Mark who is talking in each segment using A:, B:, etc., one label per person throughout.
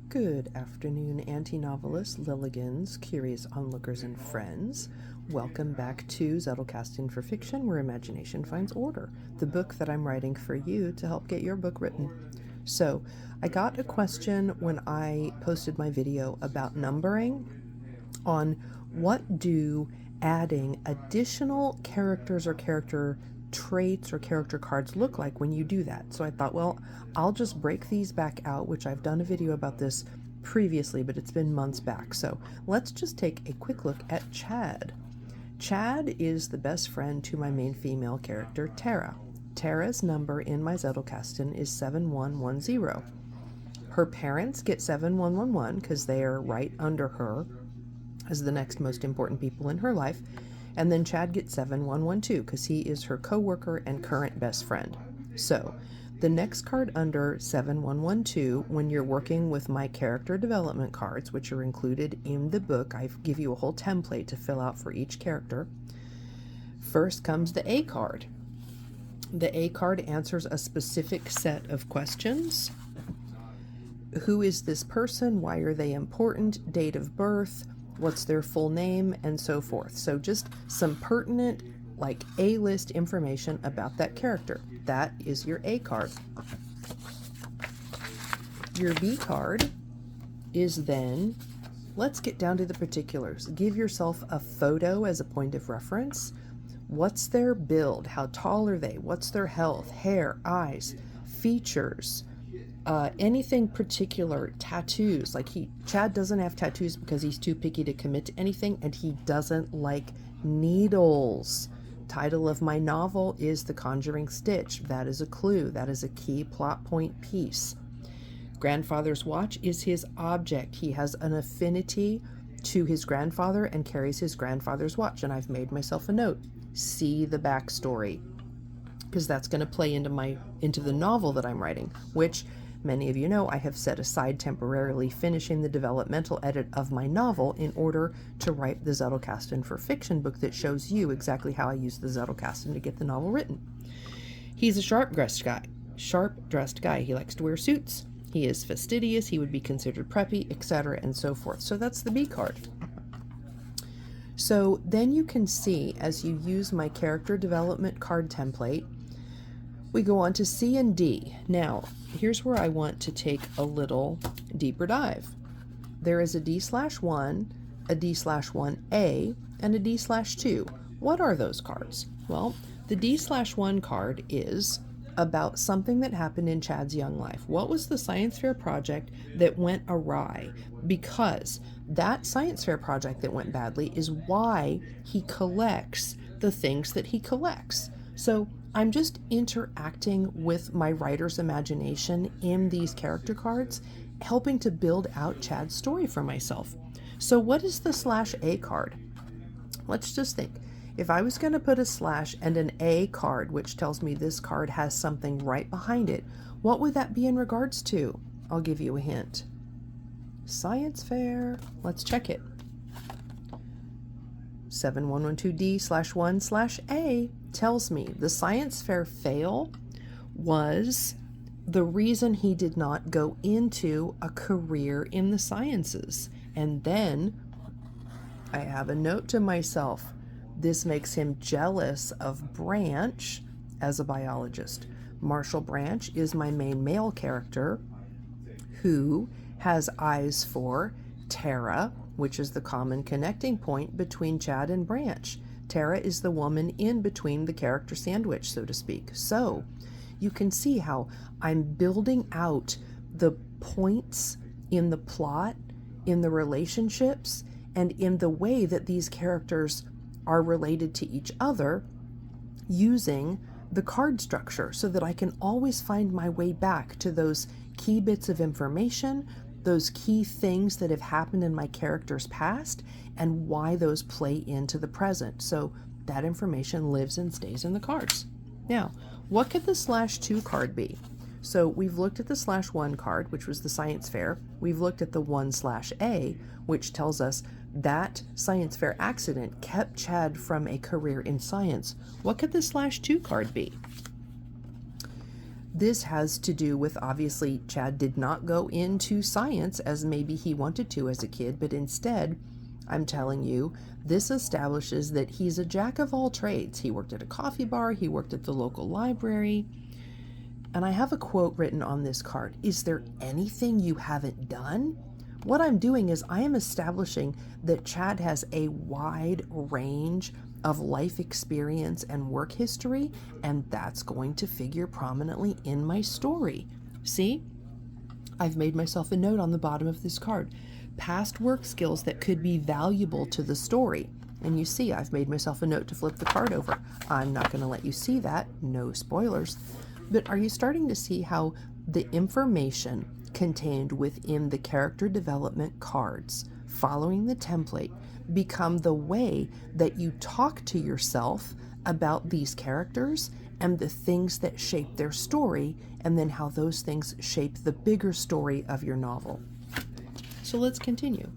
A: Good afternoon, anti-novelist, Lilligans, curious onlookers, and friends. Welcome back to Zettelkasten for Fiction, where imagination finds order, the book that I'm writing for you to help get your book written. So, I got a question when I posted my video about numbering on what do adding additional characters or character traits or character cards look like when you do that. So I thought, well, I'll just break these back out, which I've done a video about this previously, but it's been months back. So let's just take a quick look at Chad. Chad is the best friend to my main female character, Tara. Tara's number in my Zettelkasten is 7110. Her parents get 7111 because they are right under her as the next most important people in her life. And then Chad gets 7112 because he is her co-worker and current best friend. So the next card under 7112, when you're working with my character development cards, which are included in the book, I give you a whole template to fill out for each character. First comes the A card. The A card answers a specific set of questions. Who is this person? Why are they important? Date of birth? What's their full name, and so forth. So just some pertinent, like A-list information about that character. That is your A card. Your B card is then, let's get down to the particulars. Give yourself a photo as a point of reference. What's their build? How tall are they? What's their health? Hair, eyes, features, anything particular, tattoos. Like Chad doesn't have tattoos because he's too picky to commit to anything, and he doesn't like needles. Title of my novel is The Conjuring Stitch. That is a clue. That is a key plot point piece. Grandfather's watch is his object. He has an affinity to his grandfather and carries his grandfather's watch, and I've made myself a note. See the backstory, because that's going to play into the novel that I'm writing, which many of you know I have set aside temporarily, finishing the developmental edit of my novel in order to write the Zettelkasten for Fiction book that shows you exactly how I use the Zettelkasten to get the novel written. He's a sharp-dressed guy. He likes to wear suits. He is fastidious. He would be considered preppy, etc., and so forth. So that's the B card. So then you can see, as you use my character development card template, we go on to C and D. Now, here's where I want to take a little deeper dive. There is a D/1, a D/1A, and a D/2. What are those cards? Well, the D/1 card is about something that happened in Chad's young life. What was the science fair project that went awry? Because that science fair project that went badly is why he collects the things that he collects. So I'm just interacting with my writer's imagination in these character cards, helping to build out Chad's story for myself. So what is the /A card? Let's just think. If I was going to put a slash and an A card, which tells me this card has something right behind it, what would that be in regards to? I'll give you a hint. Science fair. Let's check it. 7112D/1/A tells me the science fair fail was the reason he did not go into a career in the sciences. And then I have a note to myself. This makes him jealous of Branch as a biologist. Marshall Branch is my main male character who has eyes for Tara, which is the common connecting point between Chad and Branch. Tara is the woman in between the character sandwich, so to speak. So you can see how I'm building out the points in the plot, in the relationships, and in the way that these characters are related to each other using the card structure so that I can always find my way back to those key bits of information, those key things that have happened in my character's past, and why those play into the present. So that information lives and stays in the cards. Now, what could the /2 card be? So we've looked at the /1 card, which was the science fair. We've looked at the 1/A, which tells us that science fair accident kept Chad from a career in science. What could the /2 card be? This has to do with, obviously, Chad did not go into science as maybe he wanted to as a kid, but instead, I'm telling you, this establishes that he's a jack of all trades. He worked at a coffee bar, he worked at the local library, and I have a quote written on this card. Is there anything you haven't done? What I'm doing is I am establishing that Chad has a wide range of life experience and work history, and that's going to figure prominently in my story. See? I've made myself a note on the bottom of this card. Past work skills that could be valuable to the story. And you see, I've made myself a note to flip the card over. I'm not going to let you see that. No spoilers. But are you starting to see how the information contained within the character development cards, following the template, become the way that you talk to yourself about these characters and the things that shape their story, and then how those things shape the bigger story of your novel? So let's continue.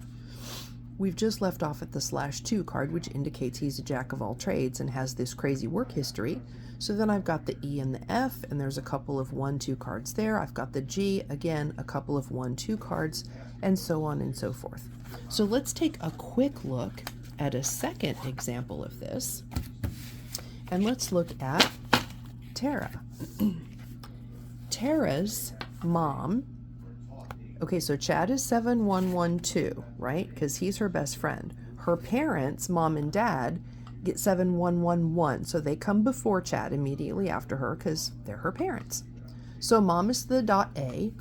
A: We've just left off at the /2 card, which indicates he's a jack of all trades and has this crazy work history. So then I've got the E and the F, and there's a couple of 1-2 cards there. I've got the G, again, a couple of 1-2 cards, and so on and so forth. So let's take a quick look at a second example of this, and let's look at Tara. Tara's mom, okay, so Chad is 7112, right? Because he's her best friend. Her parents, mom and dad, get 7111, so they come before Chad, immediately after her, because they're her parents. So mom is the dot A,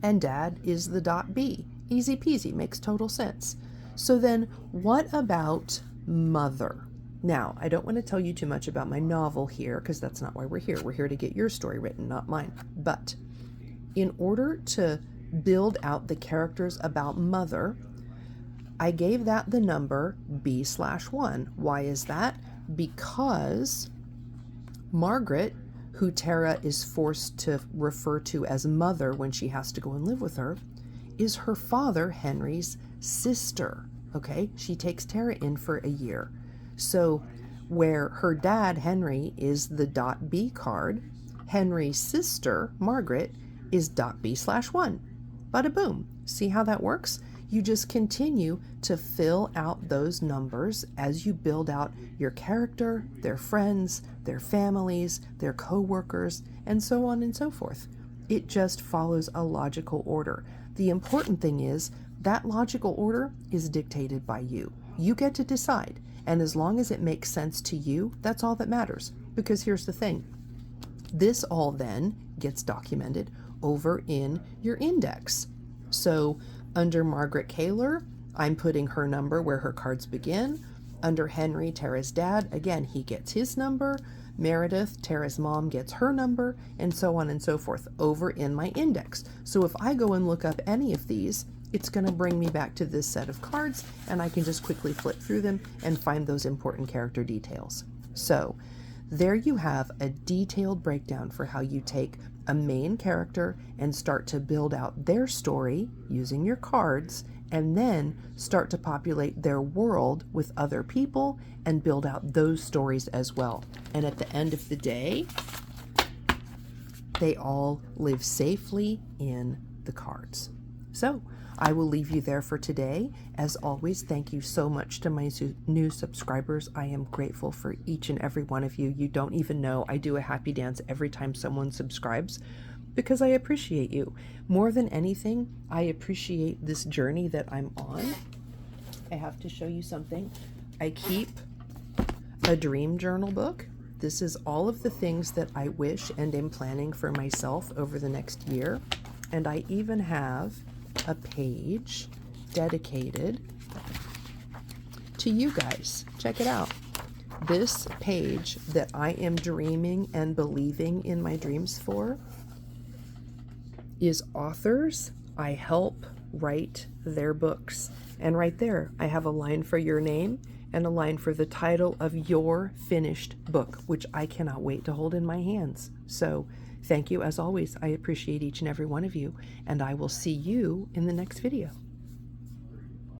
A: and dad is the dot B. Easy peasy, makes total sense. So then what about mother? Now, I don't want to tell you too much about my novel here, because that's not why we're here. We're here to get your story written, not mine. But in order to build out the characters about mother, I gave that the number B/1. Why is that? Because Margaret, who Tara is forced to refer to as mother when she has to go and live with her, is her father Henry's sister. Okay, she takes Tara in for a year. So where her dad Henry is the dot B card, Henry's sister Margaret is dot B/1. Bada boom. See how that works? You just continue to fill out those numbers as you build out your character, their friends, their families, their co-workers, and so on and so forth. It just follows a logical order. The important thing is that logical order is dictated by you. You get to decide, and as long as it makes sense to you, that's all that matters. Because here's the thing. This all then gets documented over in your index. So under Margaret Kaler, I'm putting her number where her cards begin. Under Henry, Tara's dad, again, he gets his number. Meredith, Tara's mom, gets her number, and so on and so forth over in my index. So if I go and look up any of these, it's going to bring me back to this set of cards, and I can just quickly flip through them and find those important character details. So there you have a detailed breakdown for how you take a main character and start to build out their story using your cards, and then start to populate their world with other people and build out those stories as well. And at the end of the day, they all live safely in the cards. So I will leave you there for today. As always, thank you so much to my new subscribers. I am grateful for each and every one of you. You don't even know I do a happy dance every time someone subscribes, because I appreciate you. More than anything, I appreciate this journey that I'm on. I have to show you something. I keep a dream journal book. This is all of the things that I wish and am planning for myself over the next year. And I even have a page dedicated to you guys. Check it out. This page that I am dreaming and believing in my dreams for is authors I help write their books. And right there, I have a line for your name and a line for the title of your finished book, which I cannot wait to hold in my hands. So thank you as always. I appreciate each and every one of you, and I will see you in the next video.